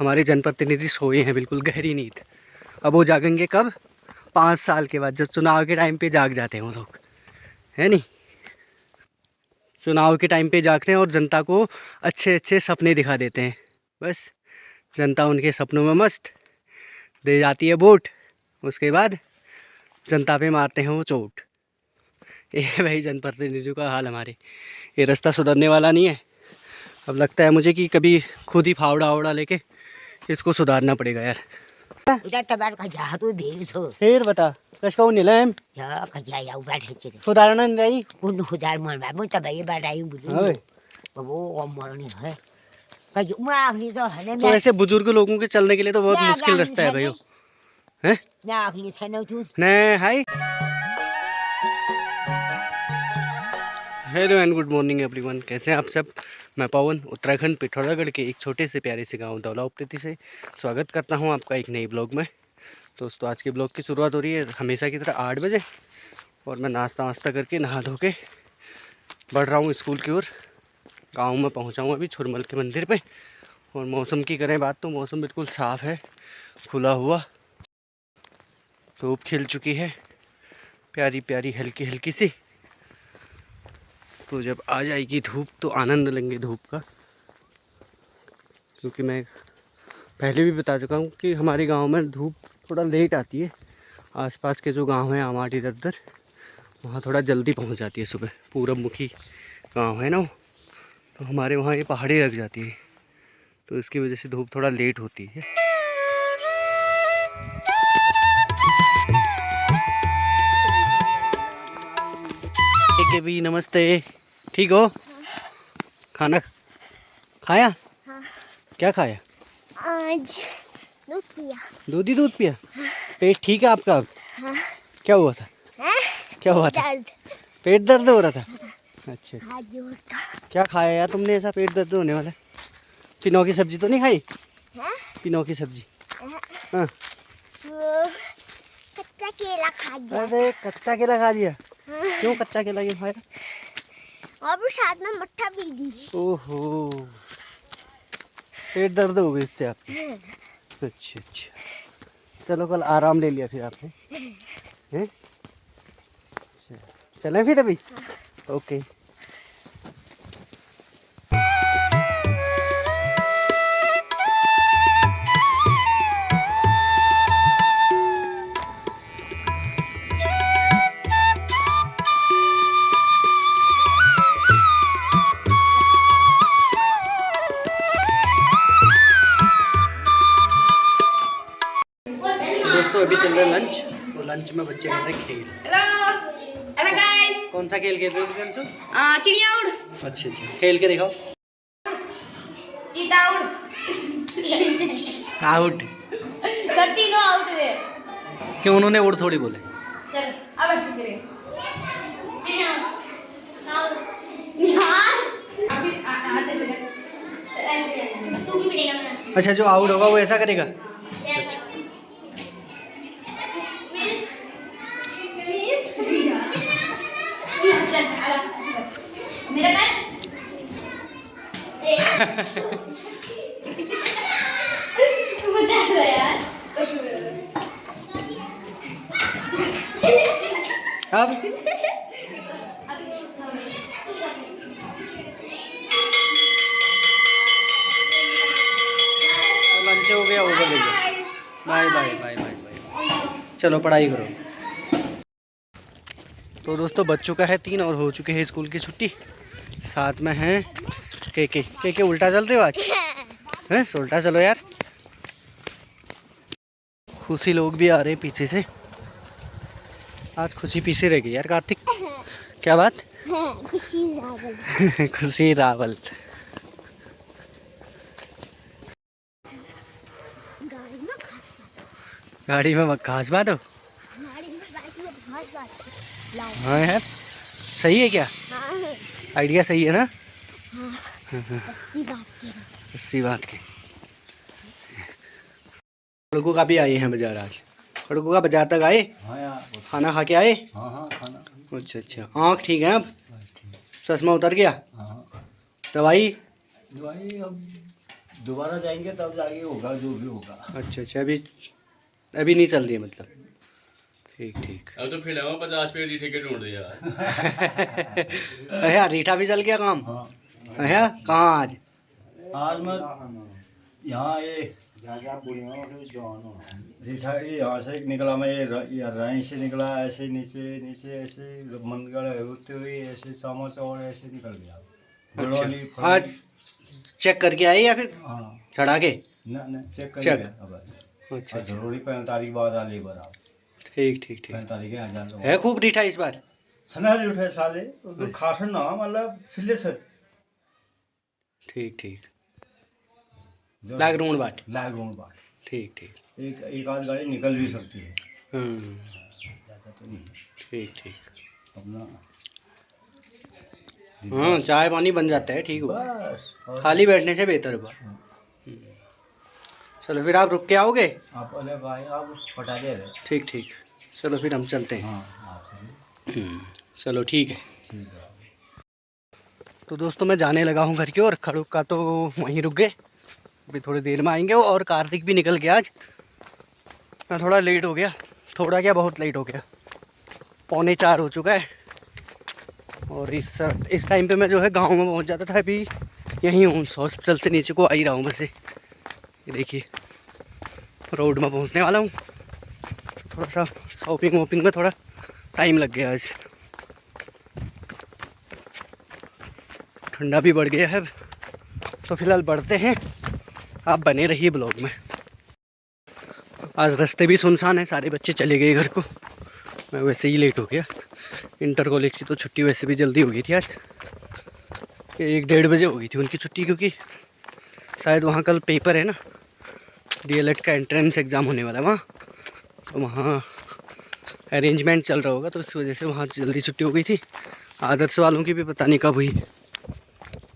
हमारे जनप्रतिनिधि सोए हैं बिल्कुल गहरी नींद। अब वो जागेंगे कब? 5 साल के बाद, जब चुनाव के टाइम पे जाग जाते हैं वो लोग, है नहीं? चुनाव के टाइम पे जागते हैं और जनता को अच्छे अच्छे सपने दिखा देते हैं। बस जनता उनके सपनों में मस्त, दे जाती है वोट, उसके बाद जनता पे मारते हैं वो चोट। ये है भाई जनप्रतिनिधियों का हाल हमारे। ये रास्ता सुधरने वाला नहीं है। अब लगता है मुझे कि कभी खुद ही फावड़ा वावड़ा लेके इसको सुधारना पड़ेगा यार। फिर बता कस कहूँ नीलम सुधारना नहीं रही तो ऐसे बुजुर्ग लोगों के चलने के लिए तो बहुत मुश्किल रास्ता है भाई। हैं नहीं hi. Hello and good morning everyone, कैसे हैं आप सब? मैं पवन उत्तराखंड पिथौरागढ़ के एक छोटे से प्यारे से गांव दौलाउप्रीति से स्वागत करता हूं आपका एक नई ब्लॉग में। दोस्तों आज के ब्लॉग की शुरुआत हो रही है हमेशा की तरह 8 बजे, और मैं नाश्ता वास्ता करके नहा धो के बढ़ रहा हूं स्कूल की ओर। गाँव में पहुँचा हूँ अभी छुरमल के मंदिर पर। और मौसम की करें बात तो मौसम बिल्कुल साफ़ है, खुला हुआ, धूप खिल चुकी है प्यारी प्यारी हल्की हल्की सी। तो जब आ जाएगी धूप तो आनंद लेंगे धूप का, क्योंकि मैं पहले भी बता चुका हूँ कि हमारे गांव में धूप थोड़ा लेट आती है। आसपास के जो गांव हैं आमाट इधर उधर, वहाँ थोड़ा जल्दी पहुँच जाती है सुबह। पूरब मुखी गांव है ना, तो हमारे वहाँ ये पहाड़ी लग जाती है, तो इसकी वजह से धूप थोड़ा लेट होती है। के भी नमस्ते, ठीक हो? खाना खाया? हाँ। क्या खाया? आज दूध पिया। दूध पिया? हाँ। पेट ठीक है आपका अब? हाँ। क्या हुआ था? हाँ? क्या हुआ था? दर्द। पेट दर्द हो रहा था? अच्छा। हाँ, क्या खाया यार तुमने ऐसा पेट दर्द होने वाला? पिनौ की सब्जी तो नहीं खाई? हाँ? पिनौ की सब्जी? हाँ। कच्चा केला खा दिया। अरे कच्चा केला खा दिया? हाँ। क्यों कच्चा केला क्यों खाया? और भी साथ में मट्ठा पी दी। ओहो, पेट दर्द हो गई इससे आपकी? अच्छा अच्छा, चलो कल आराम ले लिया फिर आपने, हैं? चलें फिर अभी? हाँ। ओके। दोस्तों अभी चल रहा है लंच, और लंच में बच्चे कर रहे हैं खेल। Hello guys. कौन सा खेल खेल रहे हो कंसु? चिड़िया उड़। अच्छा अच्छा, खेल के दिखाओ। चीता उड़। आउट। सब तीनों आउट हुए। क्यों, उन्होंने उड़ थोड़ी बोले? चल अब ऐसे करें। तू भी पिटेगा। अच्छा, जो आउट होगा वो ऐसा करेगा? अच्छा। मेरा कर। मजा आ रहा है यार। अब लंच हो गया, ओवर ले गया। Bye bye bye bye bye. चलो पढ़ाई करो। तो दोस्तों बज चुका है 3 और हो चुके हैं स्कूल की छुट्टी। साथ में हैं के उल्टा चल रहे हो आज? हैं उल्टा चलो यार। खुशी लोग भी आ रहे हैं पीछे से। आज खुशी पीछे रह गई यार। कार्तिक क्या बात? खुशी रावल। खुशी रावल। गाड़ी में घास बात हो? हाँ यार, सही है क्या? हाँ। आइडिया सही है ना? हाँ। अस्सी बात की। खड़गों का भी आए हैं बाजार आज। खड़गों का बाजार तक आए? हाँ यार। खाना खा के आए? हाँ हाँ खाना। अच्छा अच्छा, आँख ठीक है अब? चश्मा उतर गया? हाँ। दवाई? दवाई अब दोबारा जाएंगे तब जाके होगा जो भी होगा। अच्छा, अभी नहीं चल रही है मतलब। ठीक ठीक। अब तो फिर 50 पे रीठे के ढूंढ दिया। अरे रीठा भी चल गया काम। हाँ अरे कहाँ आज? आज मैं यहाँ ये रीठा ये यहाँ से निकला, मैं ये राई से निकला, ऐसे नीचे नीचे ऐसे मनगढ़ होते हुए ऐसे सामा चौड़ ऐसे निकल गया। बड़वानी अच्छा, आज चेक करके आई या फिर हाँ चढ़ा के? ना चेक कर चेक। गया बस। अच्छा अच्छा, जरूरी 45 तारीख बाद आ लेबर आप ठीक ठीक ठीक। 45 तारीख हजार है खूब रीठा इस बार। सनारी उठे साले तो खासन ना मतलब फिले से ठीक ठीक। लाग बाट। लागून बात ठीक ठीक। एक आध गाड़ी निकल भी सकती है, हम्म, ज़्यादा तो नहीं है ठीक ठीक। अपना। हाँ, चाय पानी बन जाता है, ठीक हो। बस और खाली बैठने से बेहतर बा। चलो फिर आप रुक के आओगे? आप अरे भाई आप पटा दे रहे। ठीक ठीक। चलो फिर हम चलते हैं। हाँ आप चलिए, चलो ठीक है। ठीक है। तो दोस्तों मैं जाने लगा हूँ घर की ओर। खड़ूक का तो वहीं रुक गए, अभी थोड़ी देर में आएंगे। और कार्तिक भी निकल गया आज। मैं थोड़ा लेट हो गया, थोड़ा क्या बहुत लेट हो गया। 3:45 हो चुका है। और इस टाइम पे मैं जो है गांव में पहुंच जाता था। अभी यहीं हूँ, हॉस्पिटल से नीचे को आ ही रहा हूँ बस। ये देखिए रोड में पहुंचने वाला हूँ। थोड़ा सा शॉपिंग वॉपिंग में थोड़ा टाइम लग गया आज। ठंडा भी बढ़ गया है। तो फिलहाल बढ़ते हैं, आप बने रहिए ब्लॉग में। आज रास्ते भी सुनसान है, सारे बच्चे चले गए घर को। मैं वैसे ही लेट हो गया। इंटर कॉलेज की तो छुट्टी वैसे भी जल्दी हो गई थी आज। 1-1:30 बजे हो गई थी उनकी छुट्टी, क्योंकि शायद वहाँ कल पेपर है ना, DLED का एंट्रेंस एग्ज़ाम होने वाला है वहाँ। तो वहाँ अरेंजमेंट चल रहा होगा, तो इस वजह से वहाँ जल्दी छुट्टी हो गई थी। आदर्श वालों की भी पता नहीं कब हुई,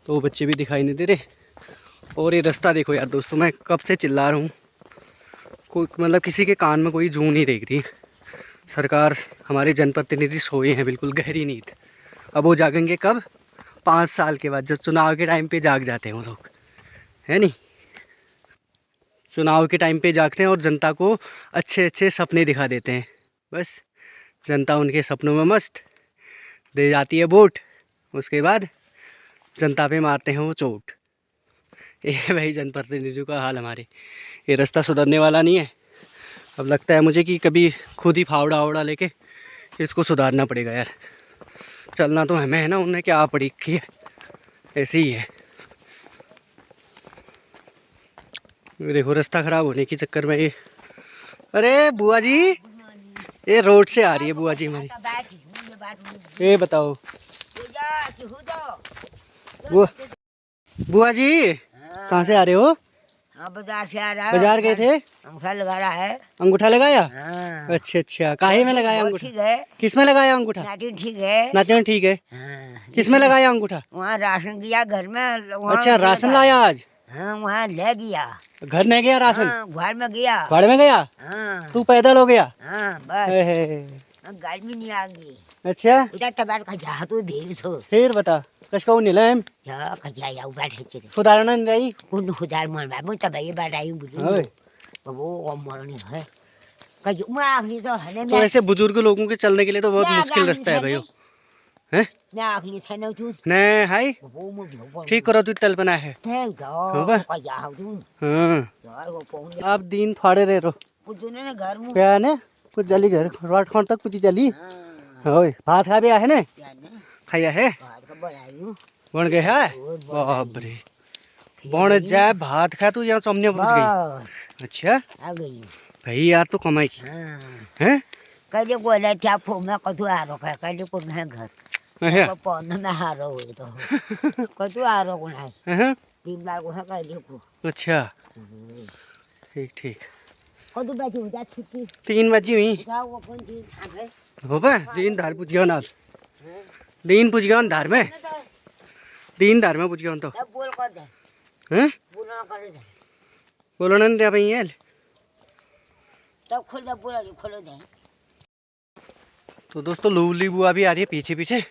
तो वो बच्चे भी दिखाई नहीं दे रहे। और ये रास्ता देखो यार दोस्तों, मैं कब से चिल्ला रहा हूँ, कोई मतलब किसी के कान में कोई जूं नहीं देख रही। सरकार, हमारे जनप्रतिनिधि सोए हैं बिल्कुल गहरी नींद। अब वो जागेंगे कब? 5 साल के बाद, जब चुनाव के टाइम पे जाग जाते हैं वो लोग, है नहीं? चुनाव के टाइम पे जागते हैं और जनता को अच्छे अच्छे सपने दिखा देते हैं। बस जनता उनके सपनों में मस्त, दे जाती है वोट। उसके बाद जनता पे मारते हैं वो चोट। ये भाई जनप्रतिनिधियों का हाल हमारे। ये रास्ता सुधरने वाला नहीं है। अब लगता है मुझे कि कभी खुद ही फावड़ा वावड़ा लेके इसको सुधारना पड़ेगा यार। चलना तो हमें है ना, उन्हें क्या पड़ी की है, ऐसे ही है। ये देखो रास्ता ख़राब होने के चक्कर में ये, अरे बुआ जी, ये रोड से आ रही है बुआ जी हमारी। ये बताओ बुआ जी, कहाँ से आ रहे हो? हाँ बाजार से आ रहा है। बाजार गए थे? अंगूठा लगा रहा है। अंगूठा लगाया? हाँ। अच्छा अच्छा, काहे में लगाया बहुत अंगूठा? ठीक है, किस में लगाया अंगूठा? नाटिन ठीक है। नाचन ठीक है। हाँ। किस में लगाया अंगूठा? वहाँ राशन किया घर में। वहाँ अच्छा, राशन लगा। लाया आज? हाँ वहाँ ले गया। घर नहीं गया राशन? हाँ, घर में गया। घर में गया? हाँ तू पैदल हो गया? हाँ बस गाड़ी में नहीं आ गई। अच्छा, उधर टमाटर का जा तो देख सो फिर बता कसको नीलम जा कजा या बैठे चले सुधारना नहीं रही। कुन खुदार मन बा मुझ तब ये बात आई बुझू ओए, वो मरनी है कजू मैं आखनी तो है तो ऐसे बुजुर्ग लोगों के चलने के लिए तो बहुत मुश्किल रास्ता है भाई। हैं? मैं आखनी से ना तू नहीं हाय, वो मुझे ठीक करो तू तलपना है। थैंक होगा? यू कजा हाउ तू हाँ, यार वो पहुंच आप दिन फाड़े रहे रो पुतने ने घर में क्या ने कुछ जली घर रात खान तक कुछ जली। हां ओए, भात खा भी है ने? जाने खाया है? बाहर का बनाई बन गए है? बाप रे, बन जाए भात खा तू यहाँ सामने पहुंच गई। बस अच्छा आ गई भाई यार, तो कमाई की हां हैं? कजे को ले क्या फो में कतु आ रो का कजे को नहीं घर हैं? पौन ना हारो हुए तो कतु आ रो को नहीं हैं? 3 बार को है कजे को अच्छा, ठीक ठीक। कतु बैठी हो जा छुट्टी 3 बजी हुई जाओ वो कौन दिन आवे हो बा दिन धार पूछ गया ना, दिन पूछ गया धार में, दिन धार में पूछ गया तो तब बोल कर दे हैं? बुना कर दे बोलो ना रे भाई यार। तब खोल दे बोला खोल दे। तो दोस्तों लूली बुआ भी आ रही है पीछे पीछे,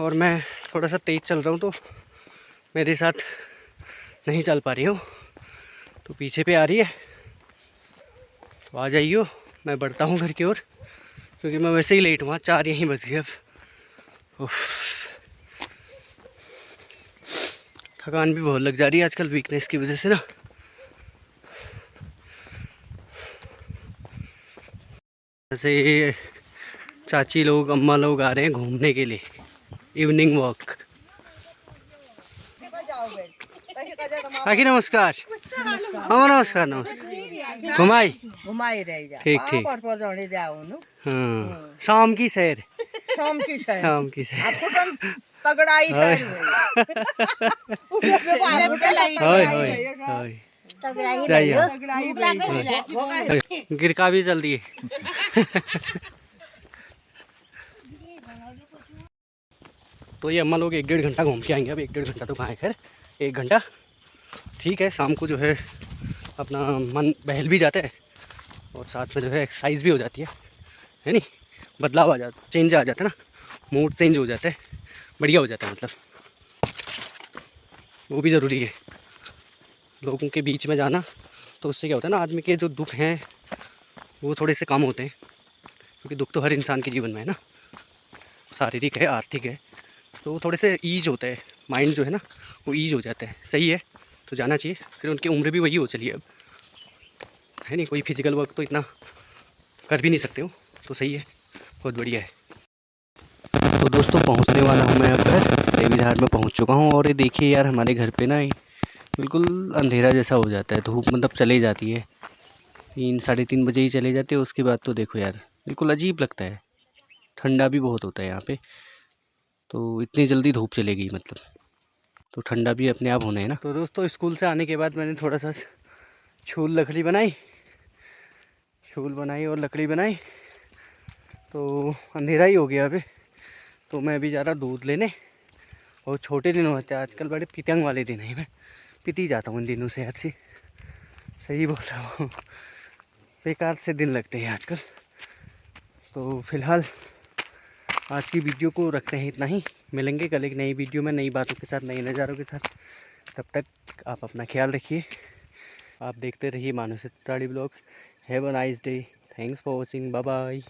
और मैं थोड़ा सा तेज़ चल रहा हूँ तो मेरे साथ नहीं चल पा रही हो तो पीछे पे आ रही है, तो आ जाइयो। मैं बढ़ता हूँ घर की ओर, क्योंकि मैं वैसे ही लेट हुआ, 4 यहीं बज गए अब। उफ, थकान भी बहुत लग जा रही है आजकल वीकनेस की वजह से ना। जैसे चाची लोग, अम्मा लोग आ रहे हैं घूमने के लिए, इवनिंग वॉक। काकी नमस्कार। हाँ नमस्कार नमस्कार। घुमाई रही जा ठीक ठीक। पर पजाउने जाऊ नु हाँ शाम की सैर, शाम की सैर शाम की सैर। फुटन तगड़ाई सैर होय होय होय जाइए। तगड़ाई गिरका भी जल्दी है। तो ये अम्मा लोग 1-1.5 घंटा घूम के आएंगे। अब 1-1.5 घंटा तो कहाँ है, खैर 1 घंटा ठीक है। शाम को जो है अपना मन बहल भी जाता है और साथ में जो है एक्सरसाइज भी हो जाती है नहीं। बदलाव आ जाता, चेंज आ जाता है ना, मूड चेंज हो जाता है, बढ़िया हो जाता है मतलब, वो भी ज़रूरी है लोगों के बीच में जाना। तो उससे क्या होता है ना, आदमी के जो दुख हैं वो थोड़े से कम होते हैं, क्योंकि दुख तो हर इंसान के जीवन में है ना, शारीरिक है, आर्थिक है, तो वो थोड़े से ईज होता है, माइंड जो है ना वो ईज हो जाता है। सही है, तो जाना चाहिए। फिर उनकी उम्र भी वही हो चली है अब, है नहीं, कोई फिजिकल वर्क तो इतना कर भी नहीं सकते हो, तो सही है, बहुत बढ़िया है। तो दोस्तों पहुंचने वाला हूं मैं अब घर, देवीधार में पहुंच चुका हूं। और ये देखिए यार, हमारे घर पे ना बिल्कुल अंधेरा जैसा हो जाता है, धूप मतलब चले जाती है 3-3:30 बजे ही चले जाते हैं। उसके बाद तो देखो यार बिल्कुल अजीब लगता है, ठंडा भी बहुत होता है यहाँ पे, तो इतनी जल्दी धूप चलेगी मतलब, तो ठंडा भी अपने आप होना है ना। तो दोस्तों स्कूल से आने के बाद मैंने थोड़ा सा छूल लकड़ी बनाई, छूल बनाई और लकड़ी बनाई, तो अंधेरा ही हो गया अभी। तो मैं अभी जा रहा दूध लेने, और छोटे दिन होते हैं आजकल, बड़े पितंग वाले दिन हैं, मैं पीती जाता हूँ इन दिनों से, याद से सही बोल रहा हूँ, बेकार से दिन लगते हैं आजकल। तो फिलहाल आज की वीडियो को रखते हैं इतना ही, मिलेंगे कल एक नई वीडियो में, नई बातों के साथ, नए नज़ारों के साथ। तब तक आप अपना ख्याल रखिए, आप देखते रहिए Manas Tripathi blogs. Have a nice day, thanks for watching, bye bye.